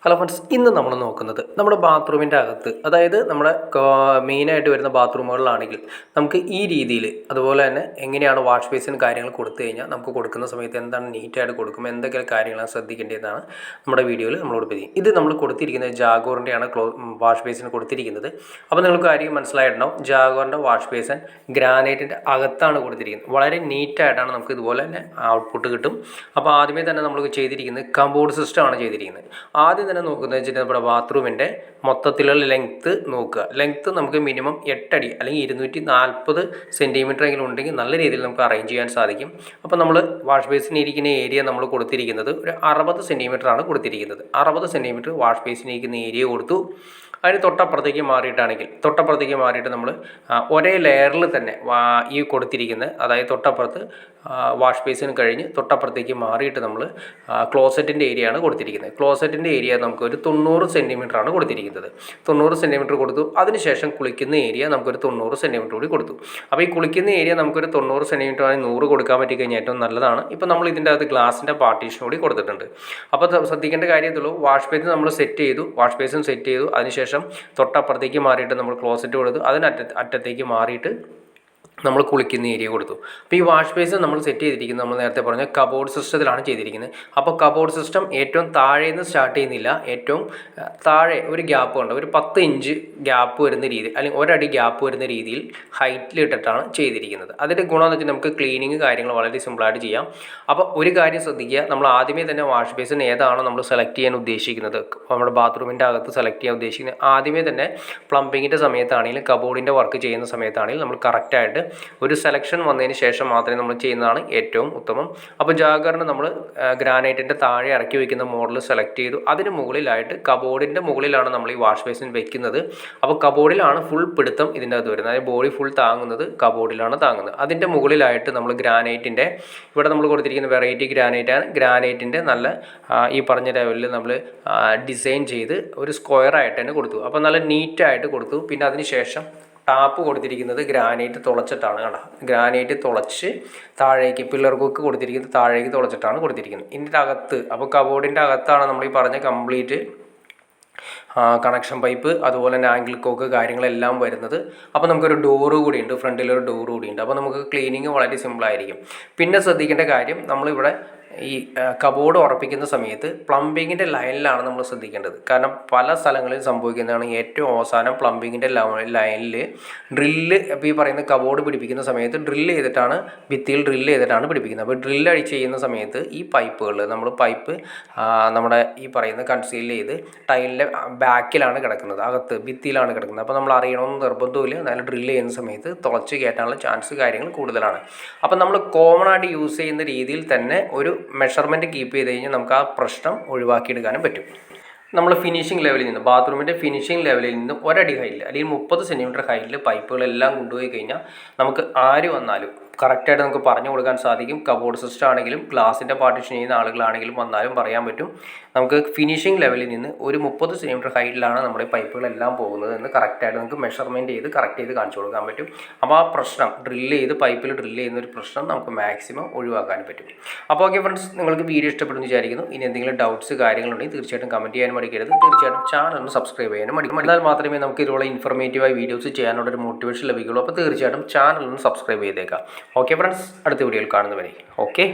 Hello friends, ഇന്ന് നമ്മൾ നോക്കുന്നത് നമ്മുടെ ബാത്റൂമിൻ്റെ അകത്ത്, അതായത് നമ്മുടെ മെയിനായിട്ട് വരുന്ന ബാത്റൂമുകളിലാണെങ്കിൽ നമുക്ക് ഈ രീതിയിൽ, അതുപോലെ തന്നെ എങ്ങനെയാണ് വാഷ് ബേസിൻ കാര്യങ്ങൾ കൊടുത്തു കഴിഞ്ഞാൽ നമുക്ക് കൊടുക്കുന്ന സമയത്ത് എന്താണ് നീറ്റായിട്ട് കൊടുക്കും, എന്തൊക്കെ കാര്യങ്ങളാണ് ശ്രദ്ധിക്കേണ്ടതെന്നാണ് നമ്മുടെ വീഡിയോയിൽ നമ്മളോട് പറയും. ഇത് നമ്മൾ കൊടുത്തിരിക്കുന്നത് ജാഗോറിൻ്റെയാണ് വാഷ് ബേസിന് കൊടുത്തിരിക്കുന്നത്. അപ്പോൾ നിങ്ങൾക്ക് കാര്യം മനസ്സിലായിട്ടുണ്ടാവും, ജാഗോറിൻ്റെ വാഷ് ബേസിൻ ഗ്രാനൈറ്റിൻ്റെ അകത്താണ് കൊടുത്തിരിക്കുന്നത്. വളരെ നീറ്റായിട്ടാണ് നമുക്ക് ഇതുപോലെ തന്നെ ഔട്ട്പുട്ട് കിട്ടും. അപ്പോൾ ആദ്യമേ തന്നെ നമ്മൾ ചെയ്തിരിക്കുന്നത് കംബോർഡ് സിസ്റ്റമാണ് ചെയ്തിരിക്കുന്നത്. ആദ്യം തന്നെ നോക്കുന്നത് വെച്ചിട്ട് നമ്മുടെ ബാത്റൂമിൻ്റെ മൊത്തത്തിലുള്ള ലെങ്ത്ത് നോക്കുക. ലെങ്ത്ത് നമുക്ക് മിനിമം 8 അടി അല്ലെങ്കിൽ 240 സെൻറ്റിമീറ്റർ എങ്കിലും ഉണ്ടെങ്കിൽ നല്ല രീതിയിൽ നമുക്ക് അറേഞ്ച് ചെയ്യാൻ സാധിക്കും. അപ്പോൾ നമ്മൾ വാഷ് ബേസിന് ഇരിക്കുന്ന ഏരിയ നമ്മൾ കൊടുത്തിരിക്കുന്നത് ഒരു 60 സെൻറ്റിമീറ്റർ ആണ് കൊടുത്തിരിക്കുന്നത്. 60 സെൻറ്റിമീറ്റർ വാഷ് ബേസിന് ഇരിക്കുന്ന ഏരിയ കൊടുത്തു. അതിന് തൊട്ടപ്പുറത്തേക്ക് മാറിയിട്ട് നമ്മൾ ഒരേ ലെയറിൽ തന്നെ ഈ കൊടുത്തിരിക്കുന്നത്, അതായത് തൊട്ടപ്പുറത്ത് വാഷ് ബേസിന് കഴിഞ്ഞ് തൊട്ടപ്പുറത്തേക്ക് മാറിയിട്ട് നമ്മൾ ക്ലോസറ്റിൻ്റെ ഏരിയ ആണ് കൊടുത്തിരിക്കുന്നത്. ക്ലോസറ്റിൻ്റെ ഏരിയ നമുക്കൊരു 90 സെൻറ്റിമീറ്റർ ആണ് കൊടുത്തിരിക്കുന്നത്. 90 സെൻറ്റിമീറ്റർ കൊടുത്തു. അതിനുശേഷം കുളിക്കുന്ന ഏരിയ നമുക്കൊരു 90 സെൻറ്റിമീറ്റർ കൂടി കൊടുത്തു. അപ്പോൾ ഈ കുളിക്കുന്ന ഏരിയ നമുക്കൊരു 90 സെൻറ്റിമീറ്റർ ആണെങ്കിൽ 100 കൊടുക്കാൻ പറ്റിക്കഴിഞ്ഞാൽ ഏറ്റവും നല്ലതാണ്. ഇപ്പോൾ നമ്മൾ ഇതിൻ്റെ അകത്ത് ഗ്ലാസിൻ്റെ പാർട്ടീഷൻ കൂടി കൊടുത്തിട്ടുണ്ട്. അപ്പോൾ ശ്രദ്ധിക്കേണ്ട കാര്യത്തുള്ളൂ, വാഷ് ബേസിൻ നമ്മൾ സെറ്റ് ചെയ്തു. അതിനുശേഷം തൊട്ടപ്പുറത്തേക്ക് മാറിയിട്ട് നമ്മൾ ക്ലോസറ്റ് കൊടുത്തു. അറ്റത്തേക്ക് മാറിയിട്ട് നമ്മൾ കുളിക്കുന്ന ഏരിയ കൊടുത്തു. അപ്പോൾ ഈ വാഷ് ബേസിൻ നമ്മൾ സെറ്റ് ചെയ്തിരിക്കുന്നത്, നമ്മൾ നേരത്തെ പറഞ്ഞ കബോർഡ് സിസ്റ്റത്തിലാണ് ചെയ്തിരിക്കുന്നത്. അപ്പോൾ കബോർഡ് സിസ്റ്റം ഏറ്റവും താഴെ നിന്ന് സ്റ്റാർട്ട് ചെയ്യുന്നില്ല, ഏറ്റവും താഴെ ഒരു ഗ്യാപ്പ് ഉണ്ട്, ഒരു 10 ഇഞ്ച് ഗ്യാപ്പ് വരുന്ന രീതി, അല്ലെങ്കിൽ ഒരടി ഗ്യാപ്പ് വരുന്ന രീതിയിൽ ഹൈറ്റിലിട്ടിട്ടാണ് ചെയ്തിരിക്കുന്നത്. അതിൻ്റെ ഗുണമെന്ന് വെച്ചാൽ നമുക്ക് ക്ലീനിങ് കാര്യങ്ങൾ വളരെ സിമ്പിളായിട്ട് ചെയ്യാം. അപ്പോൾ ഒരു കാര്യം ശ്രദ്ധിക്കുക, നമ്മൾ ആദ്യമേ തന്നെ വാഷ് ബേസിൻ ഏതാണോ നമ്മൾ സെലക്ട് ചെയ്യാൻ ഉദ്ദേശിക്കുന്നത്, നമ്മുടെ ബാത്റൂമിൻ്റെ അകത്ത് സെലക്ട് ചെയ്യാൻ ഉദ്ദേശിക്കുന്നത്, ആദ്യമേ തന്നെ പ്ലംബിങ്ങിൻ്റെ സമയത്താണെങ്കിലും കബോർഡിൻ്റെ വർക്ക് ചെയ്യുന്ന സമയത്താണെങ്കിലും നമ്മൾ കറക്റ്റായിട്ട് ഒരു സെലക്ഷൻ വന്നതിന് ശേഷം മാത്രമേ നമ്മൾ ചെയ്യുന്നതാണ് ഏറ്റവും ഉത്തമം. അപ്പോൾ ജാഗറിന് നമ്മൾ ഗ്രാനൈറ്റിൻ്റെ താഴെ ഇറക്കി വയ്ക്കുന്ന മോഡൽ സെലക്ട് ചെയ്തു. അതിന് മുകളിലായിട്ട് കബോർഡിൻ്റെ മുകളിലാണ് നമ്മൾ ഈ വാഷ് ബേസിൻ വെക്കുന്നത്. അപ്പോൾ കബോർഡിലാണ് ഫുൾ പിടുത്തം ഇതിൻ്റെ അകത്ത് വരുന്നത്, അതായത് ബോഡി ഫുൾ താങ്ങുന്നത് കബോർഡിലാണ് താങ്ങുന്നത്. അതിൻ്റെ മുകളിലായിട്ട് നമ്മൾ ഗ്രാനൈറ്റിൻ്റെ, ഇവിടെ നമ്മൾ കൊടുത്തിരിക്കുന്ന വെറൈറ്റി ഗ്രാനൈറ്റാണ്. ഗ്രാനൈറ്റിൻ്റെ നല്ല ഈ പറഞ്ഞ ലെവലിൽ നമ്മൾ ഡിസൈൻ ചെയ്ത് ഒരു സ്ക്വയറായിട്ട് തന്നെ കൊടുത്തു. അപ്പോൾ നല്ല നീറ്റായിട്ട് കൊടുത്തു. പിന്നെ അതിന് ശേഷം ടാപ്പ് കൊടുത്തിരിക്കുന്നത് ഗ്രാനൈറ്റ് തുളച്ചിട്ടാണ്. കേട്ടോ, ഗ്രാനൈറ്റ് തുളച്ച് താഴേക്ക് പില്ലർ കൊക്ക് കൊടുത്തിരിക്കുന്നത് താഴേക്ക് തുളച്ചിട്ടാണ് കൊടുത്തിരിക്കുന്നത്. ഇതിൻ്റെ അകത്ത്, അപ്പോൾ കബോർഡിൻ്റെ അകത്താണ് നമ്മൾ ഈ പറഞ്ഞ കംപ്ലീറ്റ് കണക്ഷൻ പൈപ്പ്, അതുപോലെ തന്നെ ആംഗിൾ കോക്ക് കാര്യങ്ങളെല്ലാം വരുന്നത്. അപ്പോൾ നമുക്കൊരു ഡോറ് കൂടിയുണ്ട്, ഫ്രണ്ടിലൊരു ഡോറ് കൂടിയുണ്ട്. അപ്പോൾ നമുക്ക് ക്ലീനിങ് വളരെ സിമ്പിളായിരിക്കും. പിന്നെ ശ്രദ്ധിക്കേണ്ട കാര്യം, നമ്മളിവിടെ ഈ കബോർഡ് ഉറപ്പിക്കുന്ന സമയത്ത് പ്ലംബിങ്ങിൻ്റെ ലൈനിലാണ് നമ്മൾ ശ്രദ്ധിക്കേണ്ടത്. കാരണം പല സ്ഥലങ്ങളിൽ സംഭവിക്കുന്നതാണ്, ഏറ്റവും അവസാനം പ്ലംബിങ്ങിൻ്റെ ലൈനിൽ ഡ്രില്ല്, ഇപ്പോൾ ഈ പറയുന്ന കബോർഡ് പിടിപ്പിക്കുന്ന സമയത്ത് ഭിത്തിയിൽ ഡ്രില്ല് ചെയ്തിട്ടാണ് പിടിപ്പിക്കുന്നത്. അപ്പോൾ ഡ്രില്ല് ചെയ്യുന്ന സമയത്ത് ഈ പൈപ്പുകൾ, നമ്മൾ പൈപ്പ് നമ്മുടെ ഈ പറയുന്ന കൺസീൽ ചെയ്ത് ടൈലിൻ്റെ ബാക്കിലാണ് കിടക്കുന്നത്, അകത്ത് ഭിത്തിയിലാണ് കിടക്കുന്നത്. അപ്പോൾ നമ്മൾ അറിയണമെന്ന് നിർബന്ധമില്ല, എന്നാലും ഡ്രില്ല് ചെയ്യുന്ന സമയത്ത് തുളച്ച് കയറ്റാനുള്ള ചാൻസ് കാര്യങ്ങൾ കൂടുതലാണ്. അപ്പോൾ നമ്മൾ കോമൺ ആയിട്ട് യൂസ് ചെയ്യുന്ന രീതിയിൽ തന്നെ ഒരു മെഷർമെൻറ്റ് കീപ്പ് ചെയ്ത് കഴിഞ്ഞാൽ നമുക്ക് ആ പ്രശ്നം ഒഴിവാക്കിയെടുക്കാനും പറ്റും. നമ്മൾ ഫിനിഷിംഗ് ലെവലിൽ നിന്ന്, ബാത്റൂമിൻ്റെ ഫിനിഷിംഗ് ലെവലിൽ നിന്ന് ഒരടി ഹൈറ്റിൽ അല്ലെങ്കിൽ 30 സെൻറ്റിമീറ്റർ ഹൈറ്റിൽ പൈപ്പുകളെല്ലാം കൊണ്ടുപോയി കഴിഞ്ഞാൽ നമുക്ക് ആര് വന്നാലും കറക്റ്റായിട്ട് നമുക്ക് പറഞ്ഞു കൊടുക്കാൻ സാധിക്കും. കബോർഡ് സിസ്റ്റം ആണെങ്കിലും ഗ്ലാസിൻ്റെ പാർട്ടീഷൻ ചെയ്യുന്ന ആളുകളാണെങ്കിലും വന്നാലും പറയാൻ പറ്റും. നമുക്ക് ഫിനിഷിംഗ് ലെവലിൽ നിന്ന് ഒരു 30 സെൻറ്റിമീറ്റർ ഹൈറ്റിലാണ് നമ്മുടെ പൈപ്പുകളെല്ലാം പോകുന്നത് എന്ന് കറക്റ്റായിട്ട് നമുക്ക് മെഷർമെൻറ്റ് കറക്റ്റ് ചെയ്ത് കാണിച്ചു കൊടുക്കാൻ പറ്റും. അപ്പോൾ ആ പ്രശ്നം പൈപ്പിൽ ഡ്രില്ല് ചെയ്യുന്ന ഒരു പ്രശ്നം നമുക്ക് മാക്സിമം ഒഴിവാക്കാൻ പറ്റും. അപ്പോൾ ഓക്കെ ഫ്രണ്ട്സ്, നിങ്ങൾക്ക് വീഡിയോ ഇഷ്ടപ്പെടുന്നു വിചാരിക്കുന്നു. ഇനി എന്തെങ്കിലും ഡൗട്ട്സ് കാര്യങ്ങളുണ്ടെങ്കിൽ തീർച്ചയായിട്ടും കമൻറ്റ് ചെയ്യാനും മടിക്കരുത്. തീർച്ചയായിട്ടും ചാനൽ ഒന്ന് സബ്സ്ക്രൈബ് ചെയ്യാനും മടിക്കും. എന്നാൽ മാത്രമേ നമുക്ക് ഇതുപോലെ ഇൻഫോർമേറ്റീവായി വീഡിയോസ് ചെയ്യാനുള്ളൊരു മോട്ടിവേഷൻ ലഭിക്കുള്ളൂ. അപ്പോൾ തീർച്ചയായിട്ടും ചാനൽ ഒന്ന് സബ്സ്ക്രൈബ് ചെയ്തേക്കാം. ഓക്കെ ഫ്രണ്ട്സ്, അടുത്ത വീഡിയോയിൽ കാണുന്നവരെ ഓക്കെ.